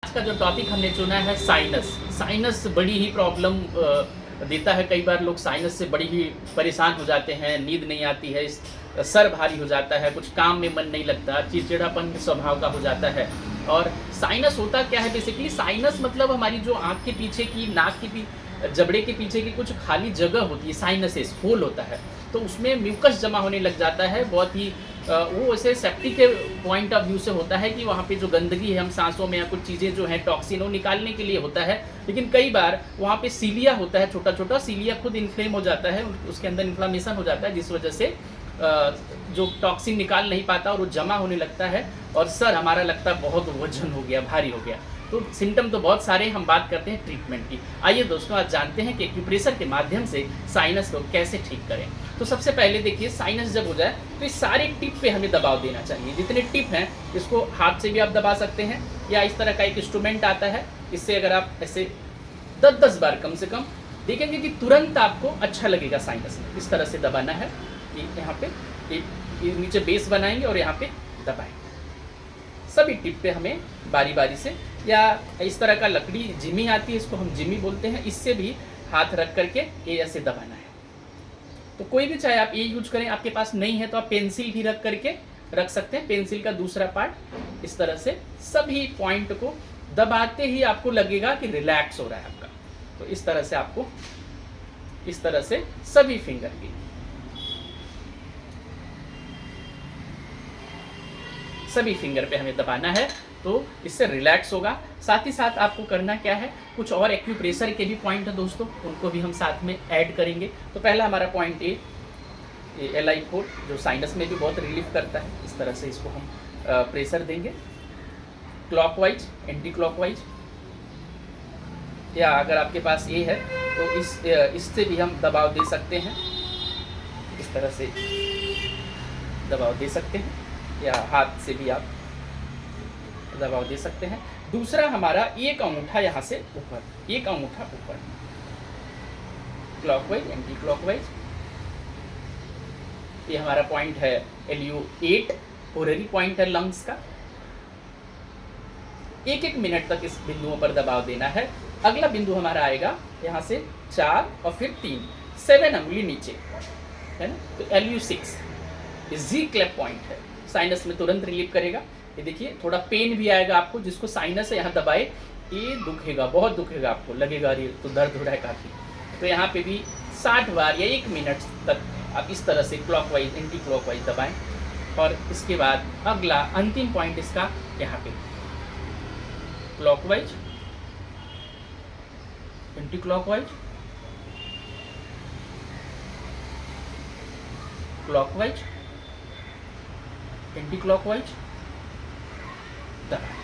आज का जो टॉपिक हमने चुना है साइनस। साइनस बड़ी ही प्रॉब्लम देता है। कई बार लोग साइनस से बड़ी ही परेशान हो जाते हैं, नींद नहीं आती है, सर भारी हो जाता है, कुछ काम में मन नहीं लगता, चिड़चिड़ापन स्वभाव का हो जाता है। और साइनस होता क्या है बेसिकली? साइनस मतलब हमारी जो आँख के पीछे की, नाक की जबड़े के पीछे की कुछ खाली जगह होती है, साइनसेस होल होता है, तो उसमें म्यूकस जमा होने लग जाता है। बहुत ही वो ऐसे सेफ्टी के पॉइंट ऑफ व्यू से होता है कि वहाँ पे जो गंदगी है हम सांसों में या कुछ चीज़ें जो हैं टॉक्सिन वो निकालने के लिए होता है। लेकिन कई बार वहाँ पे सीलिया होता है, छोटा छोटा सीलिया खुद इन्फ्लेम हो जाता है, उसके अंदर इन्फ्लामेशन हो जाता है, जिस वजह से जो टॉक्सिन निकाल नहीं पाता और वो जमा होने लगता है और सर हमारा लगता है बहुत वजन हो गया, भारी हो गया। तो सिम्टम तो बहुत सारे, हम बात करते हैं ट्रीटमेंट की। आइए दोस्तों, आज जानते हैं कि एक्यूप्रेशर के माध्यम से साइनस को कैसे ठीक करें। तो सबसे पहले देखिए, साइनस जब हो जाए तो इस सारे टिप पे हमें दबाव देना चाहिए। जितने टिप हैं इसको हाथ से भी आप दबा सकते हैं या इस तरह का एक इंस्ट्रूमेंट आता है, इससे अगर आप ऐसे 10-10 बार कम से कम देखेंगे कि तुरंत आपको अच्छा लगेगा। साइनस में इस तरह से दबाना है, यहाँ पे नीचे बेस बनाएंगे और यहाँ पे दबाएंगे। सभी टिप पे हमें बारी बारी से, या इस तरह का लकड़ी जिमी आती है, इसको हम जिमी बोलते हैं, इससे भी हाथ रख करके ये ऐसे दबाना है। तो कोई भी, चाहे आप ये यूज करें, आपके पास नहीं है तो आप पेंसिल भी रख करके रख सकते हैं। पेंसिल का दूसरा पार्ट इस तरह से सभी पॉइंट को दबाते ही आपको लगेगा कि रिलैक्स हो रहा है आपका। तो इस तरह से आपको, इस तरह से सभी फिंगर की, सभी फिंगर पे हमें दबाना है, तो इससे रिलैक्स होगा। साथ ही साथ आपको करना क्या है, कुछ और एक्यूप्रेशर के भी पॉइंट है दोस्तों, उनको भी हम साथ में ऐड करेंगे। तो पहला हमारा पॉइंट ये LI4 जो साइनस में भी बहुत रिलीफ करता है। इस तरह से इसको हम प्रेशर देंगे क्लॉकवाइज, एंटी क्लॉकवाइज, या अगर आपके पास ये है तो इससे भी हम दबाव दे सकते हैं। इस तरह से दबाव दे सकते हैं या हाथ से भी आप दबाव दे सकते हैं। दूसरा हमारा एक अंगूठा यहाँ से ऊपर, एक अंगूठा ऊपर, क्लॉकवाइज, एंटी क्लॉकवाइज। ये हमारा पॉइंट है LU8, होररी पॉइंट है लंग्स का। 1-1 मिनट तक इस बिंदुओं पर दबाव देना है। अगला बिंदु हमारा आएगा यहाँ से 4 और फिर 3, 7 अंगुली नीचे है ना। तो LU6 जी क्लैप पॉइंट है, साइनस में तुरंत रिलीफ करेगा। ये देखिए, थोड़ा पेन भी आएगा आपको, जिसको साइनस है यहाँ दबाए, ये दुखेगा, बहुत दुखेगा, आपको लगेगा अरे तो दर्द हो रहा है काफ़ी। तो यहाँ पे भी 60 बार या 1 मिनट तक आप इस तरह से क्लॉकवाइज, एंटी क्लॉकवाइज दबाएं। और इसके बाद अगला अंतिम पॉइंट इसका यहाँ पे clockwise, anti clockwise, clockwise, anti clockwise दबाएं।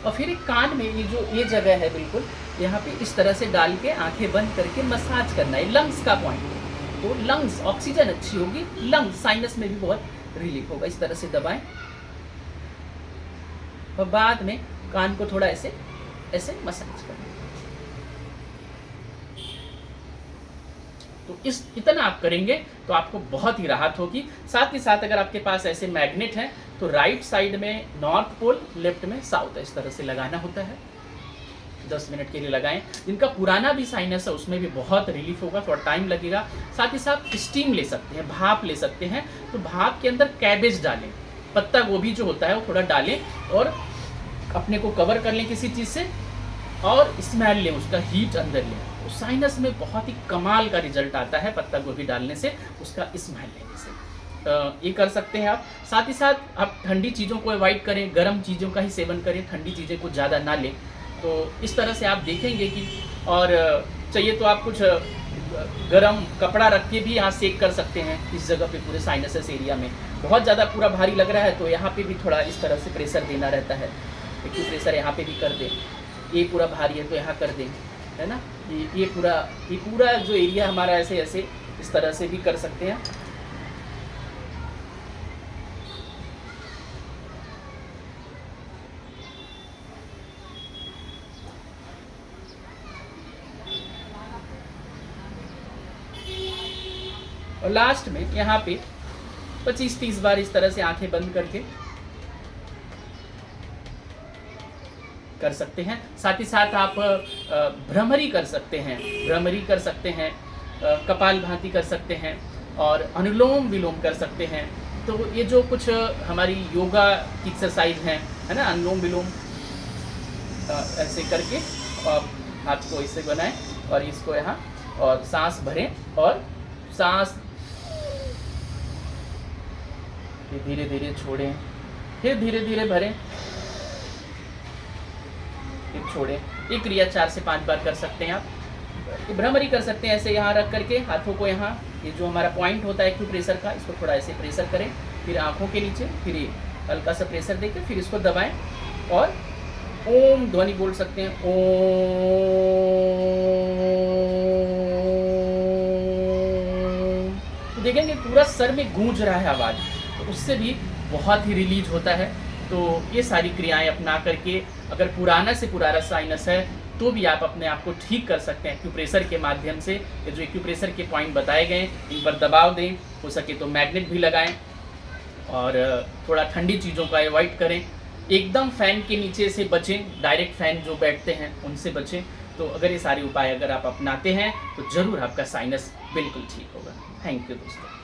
और फिर एक कान में ये जगह है बिल्कुल, यहाँ पे इस तरह से डाल के आंखें बंद करके मसाज करना है। लंग्स का पॉइंट है, तो लंग्स, ऑक्सीजन अच्छी होगी, लंग्स, साइनस में भी बहुत रिलीफ होगा। इस तरह से दबाएं और बाद में कान को थोड़ा ऐसे ऐसे मसाज करना। तो इतना आप करेंगे तो आपको बहुत ही राहत होगी। साथ ही साथ अगर आपके पास ऐसे मैग्नेट हैं तो राइट साइड में नॉर्थ पोल, लेफ्ट में साउथ, इस तरह से लगाना होता है। 10 मिनट के लिए लगाएं। जिनका पुराना भी साइनस है उसमें भी बहुत रिलीफ होगा, थोड़ा टाइम लगेगा। साथ ही साथ स्टीम ले सकते हैं, भाप ले सकते हैं। तो भाप के अंदर कैबेज डालें, पत्ता गोभी जो होता है वो थोड़ा डालें और अपने को कवर कर लें किसी चीज़ से, और स्मेल लें, उसका हीट अंदर लें। तो साइनस में बहुत ही कमाल का रिजल्ट आता है पत्ता गोभी डालने से, उसका स्मेल लेने से। ये कर सकते हैं आप। साथ ही साथ आप ठंडी चीज़ों को अवॉइड करें, गर्म चीज़ों का ही सेवन करें, ठंडी चीज़ें को ज़्यादा ना लें। तो इस तरह से आप देखेंगे कि, और चाहिए तो आप कुछ गरम कपड़ा रख के भी यहाँ सेक कर सकते हैं इस जगह पे, पूरे साइनसस एरिया में। बहुत ज़्यादा पूरा भारी लग रहा है तो यहाँ पे भी थोड़ा इस तरह से प्रेशर देना रहता है। एक्यूप्रेशर यहाँ पे भी कर दें, ये पूरा भारी है तो यहाँ कर दें, है ना। ये पूरा जो एरिया हमारा ऐसे ऐसे इस तरह से भी कर सकते हैं। और लास्ट में यहाँ पे 25-30 बार इस तरह से आंखें बंद करके कर सकते हैं। साथ ही साथ आप भ्रमरी कर सकते हैं, भ्रमरी कर सकते हैं, कपालभाति कर सकते हैं और अनुलोम विलोम कर सकते हैं। तो ये जो कुछ हमारी योगा की एक्सरसाइज हैं, है ना, अनुलोम विलोम ऐसे करके आप हाथ को इसे बनाएं और इसको यहाँ और सांस भरें और सांस धीरे धीरे छोड़ें, फिर धीरे धीरे भरें, फिर छोड़ें। ये क्रिया 4 से 5 बार कर सकते हैं आप। भ्रमरी कर सकते हैं ऐसे यहाँ रख करके हाथों को, यहाँ ये जो हमारा पॉइंट होता है एक्यूप्रेशर का, इसको थोड़ा ऐसे प्रेशर करें, फिर आँखों के नीचे, फिर ये हल्का सा प्रेशर देकर फिर इसको दबाएं और ओम ध्वनि बोल सकते हैं, ओम। तो देखेंगे पूरा सर में गूंज रहा है आवाज़, तो उससे भी बहुत ही रिलीज होता है। तो ये सारी क्रियाएं अपना करके अगर पुराना से पुराना साइनस है तो भी आप अपने आप को ठीक कर सकते हैं एक्यूप्रेशर के माध्यम से। ये जो एक्यूप्रेशर के पॉइंट बताए गए इन पर दबाव दें, हो सके तो मैग्नेट भी लगाएं और थोड़ा ठंडी चीज़ों का अवॉइड करें। एकदम फ़ैन के नीचे से बचें, डायरेक्ट फ़ैन जो बैठते हैं उनसे बचें। तो अगर ये सारे उपाय अगर आप अपनाते हैं तो ज़रूर आपका साइनस बिल्कुल ठीक होगा। थैंक यू दोस्तों।